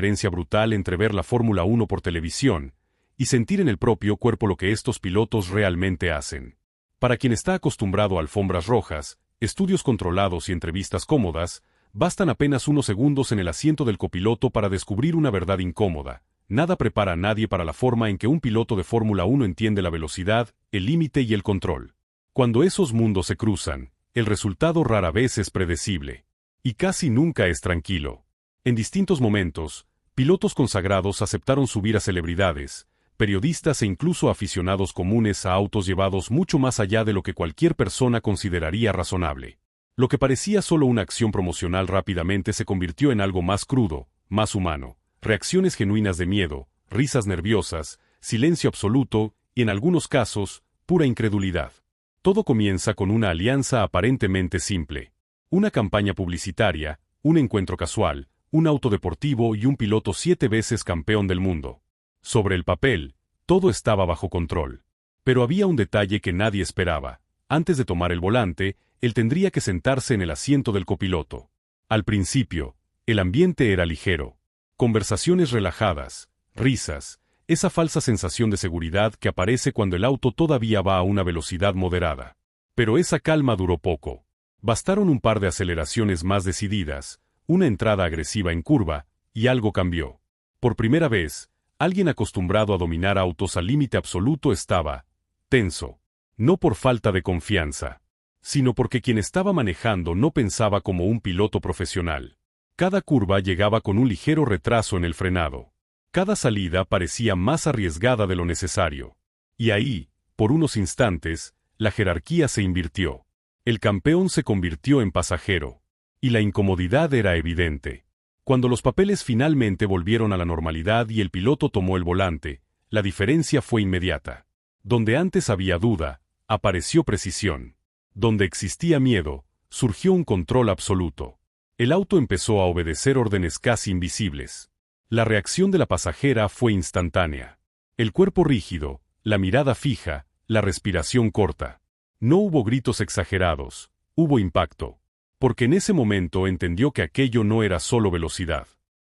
diferencia brutal entre ver la Fórmula 1 por televisión y sentir en el propio cuerpo lo que estos pilotos realmente hacen. Para quien está acostumbrado a alfombras rojas, estudios controlados y entrevistas cómodas, bastan apenas unos segundos en el asiento del copiloto para descubrir una verdad incómoda. Nada prepara a nadie para la forma en que un piloto de Fórmula 1 entiende la velocidad, el límite y el control. Cuando esos mundos se cruzan, el resultado rara vez es predecible. Y casi nunca es tranquilo. En distintos momentos, pilotos consagrados aceptaron subir a celebridades, periodistas e incluso aficionados comunes a autos llevados mucho más allá de lo que cualquier persona consideraría razonable. Lo que parecía solo una acción promocional rápidamente se convirtió en algo más crudo, más humano. Reacciones genuinas de miedo, risas nerviosas, silencio absoluto y, en algunos casos, pura incredulidad. Todo comienza con una alianza aparentemente simple. Una campaña publicitaria, un encuentro casual, un auto deportivo y un piloto 7 veces campeón del mundo. Sobre el papel, todo estaba bajo control. Pero había un detalle que nadie esperaba. Antes de tomar el volante, él tendría que sentarse en el asiento del copiloto. Al principio, el ambiente era ligero. Conversaciones relajadas, risas, esa falsa sensación de seguridad que aparece cuando el auto todavía va a una velocidad moderada. Pero esa calma duró poco. Bastaron un par de aceleraciones más decididas, una entrada agresiva en curva, y algo cambió. Por primera vez, alguien acostumbrado a dominar autos al límite absoluto estaba tenso. No por falta de confianza, sino porque quien estaba manejando no pensaba como un piloto profesional. Cada curva llegaba con un ligero retraso en el frenado. Cada salida parecía más arriesgada de lo necesario. Y ahí, por unos instantes, la jerarquía se invirtió. El campeón se convirtió en pasajero. Y la incomodidad era evidente. Cuando los papeles finalmente volvieron a la normalidad y el piloto tomó el volante, la diferencia fue inmediata. Donde antes había duda, apareció precisión. Donde existía miedo, surgió un control absoluto. El auto empezó a obedecer órdenes casi invisibles. La reacción de la pasajera fue instantánea. El cuerpo rígido, la mirada fija, la respiración corta. No hubo gritos exagerados, hubo impacto. Porque en ese momento entendió que aquello no era solo velocidad.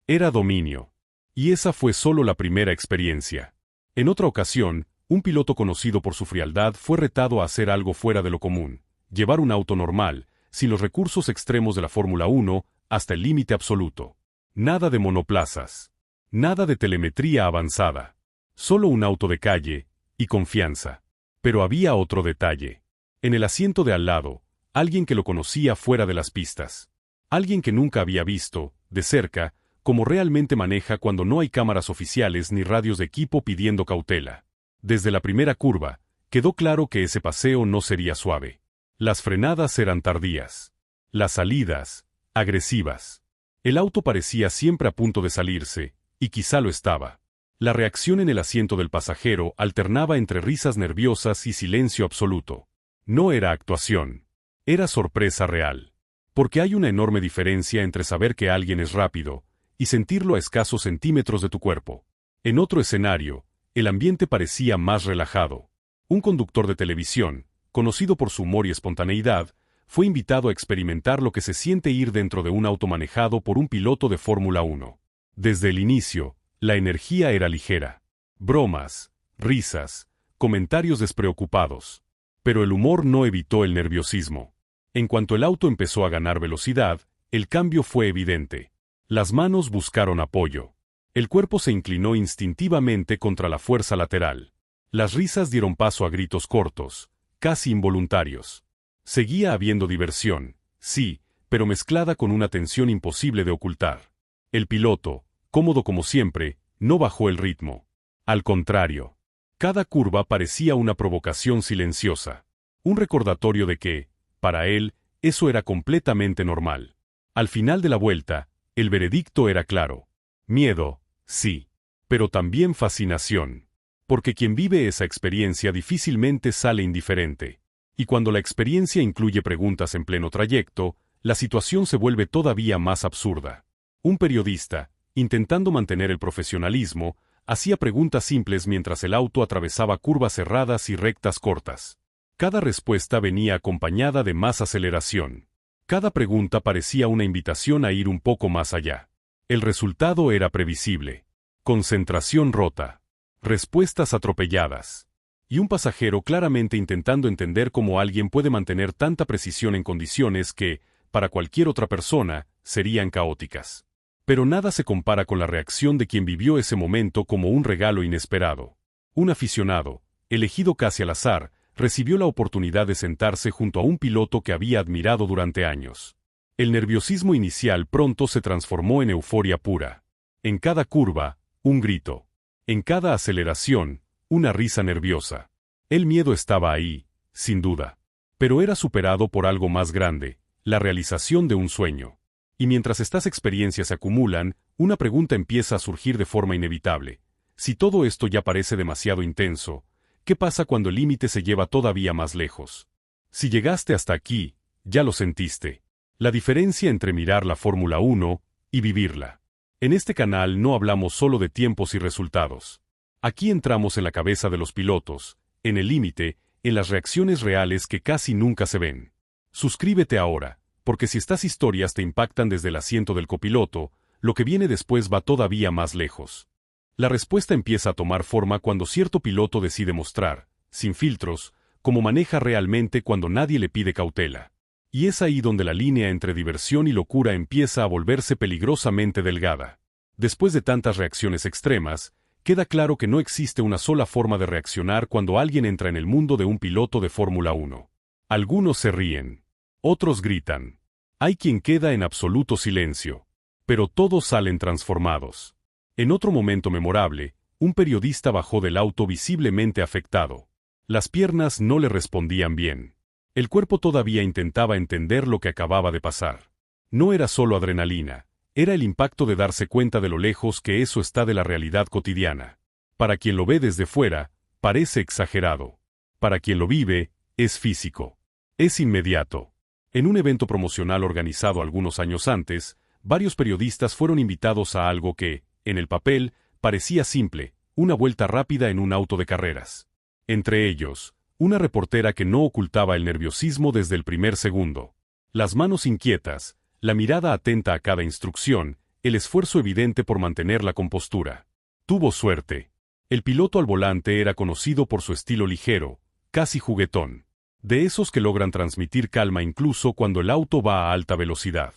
Era dominio. Y esa fue solo la primera experiencia. En otra ocasión, un piloto conocido por su frialdad fue retado a hacer algo fuera de lo común. Llevar un auto normal, sin los recursos extremos de la Fórmula 1, hasta el límite absoluto. Nada de monoplazas. Nada de telemetría avanzada. Solo un auto de calle, y confianza. Pero había otro detalle. En el asiento de al lado, alguien que lo conocía fuera de las pistas. Alguien que nunca había visto, de cerca, cómo realmente maneja cuando no hay cámaras oficiales ni radios de equipo pidiendo cautela. Desde la primera curva, quedó claro que ese paseo no sería suave. Las frenadas eran tardías. Las salidas, agresivas. El auto parecía siempre a punto de salirse, y quizá lo estaba. La reacción en el asiento del pasajero alternaba entre risas nerviosas y silencio absoluto. No era actuación. Era sorpresa real. Porque hay una enorme diferencia entre saber que alguien es rápido y sentirlo a escasos centímetros de tu cuerpo. En otro escenario, el ambiente parecía más relajado. Un conductor de televisión, conocido por su humor y espontaneidad, fue invitado a experimentar lo que se siente ir dentro de un auto manejado por un piloto de Fórmula 1. Desde el inicio, la energía era ligera. Bromas, risas, comentarios despreocupados. Pero el humor no evitó el nerviosismo. En cuanto el auto empezó a ganar velocidad, el cambio fue evidente. Las manos buscaron apoyo. El cuerpo se inclinó instintivamente contra la fuerza lateral. Las risas dieron paso a gritos cortos, casi involuntarios. Seguía habiendo diversión, sí, pero mezclada con una tensión imposible de ocultar. El piloto, cómodo como siempre, no bajó el ritmo. Al contrario. Cada curva parecía una provocación silenciosa. Un recordatorio de que, para él, eso era completamente normal. Al final de la vuelta, el veredicto era claro. Miedo, sí. Pero también fascinación. Porque quien vive esa experiencia difícilmente sale indiferente. Y cuando la experiencia incluye preguntas en pleno trayecto, la situación se vuelve todavía más absurda. Un periodista, intentando mantener el profesionalismo, hacía preguntas simples mientras el auto atravesaba curvas cerradas y rectas cortas. Cada respuesta venía acompañada de más aceleración. Cada pregunta parecía una invitación a ir un poco más allá. El resultado era previsible. Concentración rota. Respuestas atropelladas. Y un pasajero claramente intentando entender cómo alguien puede mantener tanta precisión en condiciones que, para cualquier otra persona, serían caóticas. Pero nada se compara con la reacción de quien vivió ese momento como un regalo inesperado. Un aficionado, elegido casi al azar, recibió la oportunidad de sentarse junto a un piloto que había admirado durante años. El nerviosismo inicial pronto se transformó en euforia pura. En cada curva, un grito. En cada aceleración, una risa nerviosa. El miedo estaba ahí, sin duda. Pero era superado por algo más grande, la realización de un sueño. Y mientras estas experiencias se acumulan, una pregunta empieza a surgir de forma inevitable. Si todo esto ya parece demasiado intenso, ¿qué pasa cuando el límite se lleva todavía más lejos? Si llegaste hasta aquí, ya lo sentiste. La diferencia entre mirar la Fórmula 1 y vivirla. En este canal no hablamos solo de tiempos y resultados. Aquí entramos en la cabeza de los pilotos, en el límite, en las reacciones reales que casi nunca se ven. Suscríbete ahora, porque si estas historias te impactan desde el asiento del copiloto, lo que viene después va todavía más lejos. La respuesta empieza a tomar forma cuando cierto piloto decide mostrar, sin filtros, cómo maneja realmente cuando nadie le pide cautela. Y es ahí donde la línea entre diversión y locura empieza a volverse peligrosamente delgada. Después de tantas reacciones extremas, queda claro que no existe una sola forma de reaccionar cuando alguien entra en el mundo de un piloto de Fórmula 1. Algunos se ríen. Otros gritan. Hay quien queda en absoluto silencio. Pero todos salen transformados. En otro momento memorable, un periodista bajó del auto visiblemente afectado. Las piernas no le respondían bien. El cuerpo todavía intentaba entender lo que acababa de pasar. No era solo adrenalina, era el impacto de darse cuenta de lo lejos que eso está de la realidad cotidiana. Para quien lo ve desde fuera, parece exagerado. Para quien lo vive, es físico. Es inmediato. En un evento promocional organizado algunos años antes, varios periodistas fueron invitados a algo que, en el papel, parecía simple, una vuelta rápida en un auto de carreras. Entre ellos, una reportera que no ocultaba el nerviosismo desde el primer segundo. Las manos inquietas, la mirada atenta a cada instrucción, el esfuerzo evidente por mantener la compostura. Tuvo suerte. El piloto al volante era conocido por su estilo ligero, casi juguetón. De esos que logran transmitir calma incluso cuando el auto va a alta velocidad.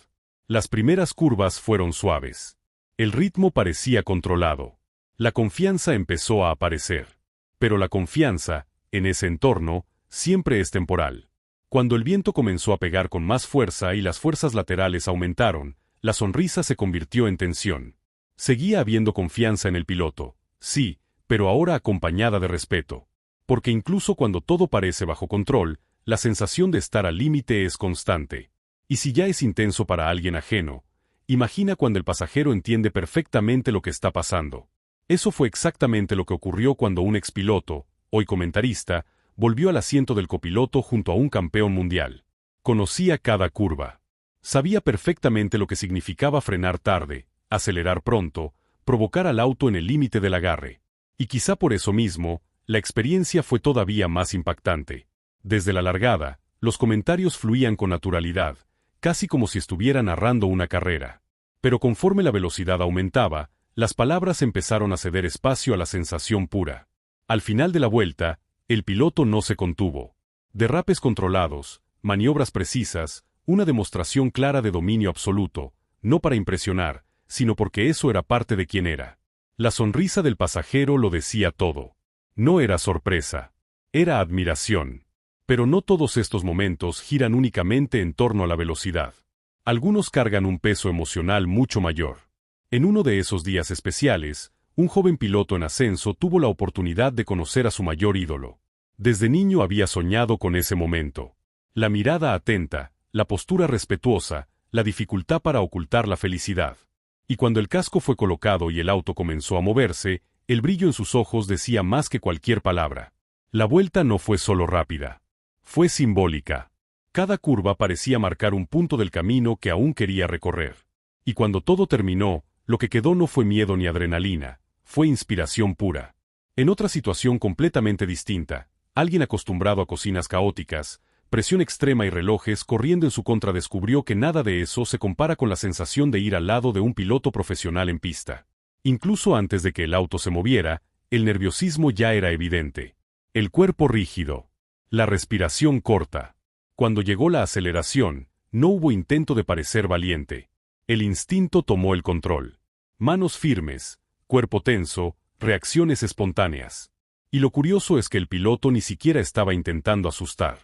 Las primeras curvas fueron suaves. El ritmo parecía controlado. La confianza empezó a aparecer. Pero la confianza, en ese entorno, siempre es temporal. Cuando el viento comenzó a pegar con más fuerza y las fuerzas laterales aumentaron, la sonrisa se convirtió en tensión. Seguía habiendo confianza en el piloto, sí, pero ahora acompañada de respeto. Porque incluso cuando todo parece bajo control, la sensación de estar al límite es constante. Y si ya es intenso para alguien ajeno, imagina cuando el pasajero entiende perfectamente lo que está pasando. Eso fue exactamente lo que ocurrió cuando un expiloto, hoy comentarista, volvió al asiento del copiloto junto a un campeón mundial. Conocía cada curva. Sabía perfectamente lo que significaba frenar tarde, acelerar pronto, provocar al auto en el límite del agarre. Y quizá por eso mismo, la experiencia fue todavía más impactante. Desde la largada, los comentarios fluían con naturalidad, casi como si estuviera narrando una carrera. Pero conforme la velocidad aumentaba, las palabras empezaron a ceder espacio a la sensación pura. Al final de la vuelta, el piloto no se contuvo. Derrapes controlados, maniobras precisas, una demostración clara de dominio absoluto, no para impresionar, sino porque eso era parte de quien era. La sonrisa del pasajero lo decía todo. No era sorpresa. Era admiración. Pero no todos estos momentos giran únicamente en torno a la velocidad. Algunos cargan un peso emocional mucho mayor. En uno de esos días especiales, un joven piloto en ascenso tuvo la oportunidad de conocer a su mayor ídolo. Desde niño había soñado con ese momento. La mirada atenta, la postura respetuosa, la dificultad para ocultar la felicidad. Y cuando el casco fue colocado y el auto comenzó a moverse, el brillo en sus ojos decía más que cualquier palabra. La vuelta no fue solo rápida. Fue simbólica. Cada curva parecía marcar un punto del camino que aún quería recorrer. Y cuando todo terminó, lo que quedó no fue miedo ni adrenalina, fue inspiración pura. En otra situación completamente distinta, alguien acostumbrado a cocinas caóticas, presión extrema y relojes corriendo en su contra, descubrió que nada de eso se compara con la sensación de ir al lado de un piloto profesional en pista. Incluso antes de que el auto se moviera, el nerviosismo ya era evidente. El cuerpo rígido. La respiración corta. Cuando llegó la aceleración, no hubo intento de parecer valiente. El instinto tomó el control. Manos firmes, cuerpo tenso, reacciones espontáneas. Y lo curioso es que el piloto ni siquiera estaba intentando asustar.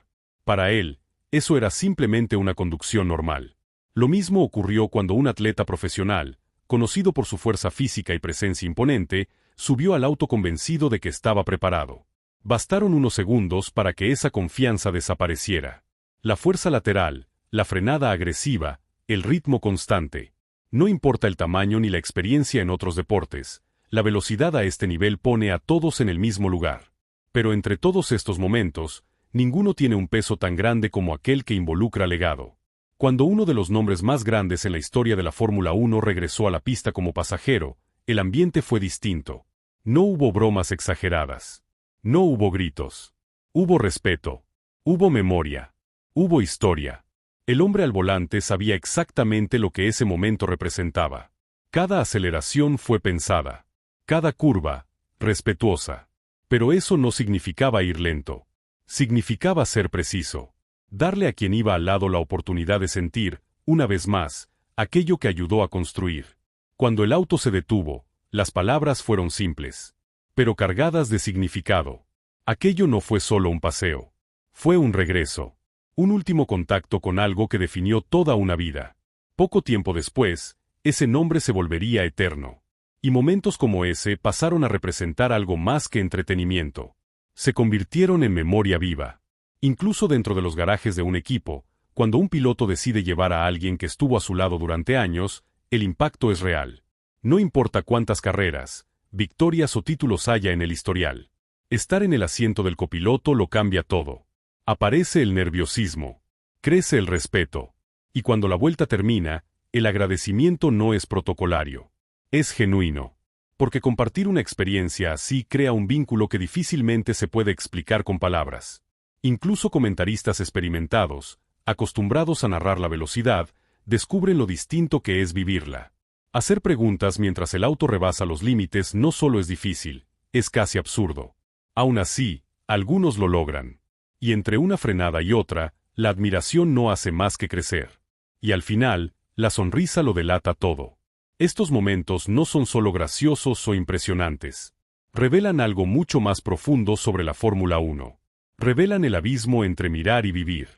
Para él, eso era simplemente una conducción normal. Lo mismo ocurrió cuando un atleta profesional, conocido por su fuerza física y presencia imponente, subió al auto convencido de que estaba preparado. Bastaron unos segundos para que esa confianza desapareciera. La fuerza lateral, la frenada agresiva, el ritmo constante. No importa el tamaño ni la experiencia en otros deportes, la velocidad a este nivel pone a todos en el mismo lugar. Pero entre todos estos momentos, ninguno tiene un peso tan grande como aquel que involucra legado. Cuando uno de los nombres más grandes en la historia de la Fórmula 1 regresó a la pista como pasajero, el ambiente fue distinto. No hubo bromas exageradas. No hubo gritos. Hubo respeto. Hubo memoria. Hubo historia. El hombre al volante sabía exactamente lo que ese momento representaba. Cada aceleración fue pensada. Cada curva, respetuosa. Pero eso no significaba ir lento. Significaba ser preciso. Darle a quien iba al lado la oportunidad de sentir, una vez más, aquello que ayudó a construir. Cuando el auto se detuvo, las palabras fueron simples, pero cargadas de significado. Aquello no fue solo un paseo. Fue un regreso. Un último contacto con algo que definió toda una vida. Poco tiempo después, ese nombre se volvería eterno. Y momentos como ese pasaron a representar algo más que entretenimiento. Se convirtieron en memoria viva. Incluso dentro de los garajes de un equipo, cuando un piloto decide llevar a alguien que estuvo a su lado durante años, el impacto es real. No importa cuántas carreras, victorias o títulos haya en el historial. Estar en el asiento del copiloto lo cambia todo. Aparece el nerviosismo. Crece el respeto. Y cuando la vuelta termina, el agradecimiento no es protocolario. Es genuino. Porque compartir una experiencia así crea un vínculo que difícilmente se puede explicar con palabras. Incluso comentaristas experimentados, acostumbrados a narrar la velocidad, descubren lo distinto que es vivirla. Hacer preguntas mientras el auto rebasa los límites no solo es difícil, es casi absurdo. Aún así, algunos lo logran. Y entre una frenada y otra, la admiración no hace más que crecer. Y al final, la sonrisa lo delata todo. Estos momentos no son solo graciosos o impresionantes. Revelan algo mucho más profundo sobre la Fórmula 1. Revelan el abismo entre mirar y vivir.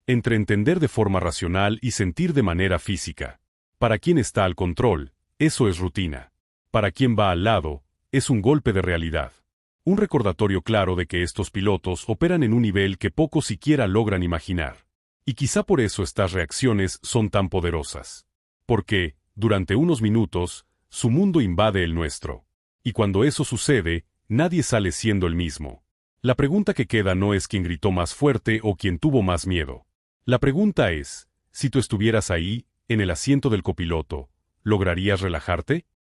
Entre entender de forma racional y sentir de manera física. Para quien está al control, eso es rutina. Para quien va al lado, es un golpe de realidad. Un recordatorio claro de que estos pilotos operan en un nivel que pocos siquiera logran imaginar. Y quizá por eso estas reacciones son tan poderosas. Porque, durante unos minutos, su mundo invade el nuestro. Y cuando eso sucede, nadie sale siendo el mismo. La pregunta que queda no es quién gritó más fuerte o quién tuvo más miedo. La pregunta es, si tú estuvieras ahí, en el asiento del copiloto, ¿lograrías relajarte?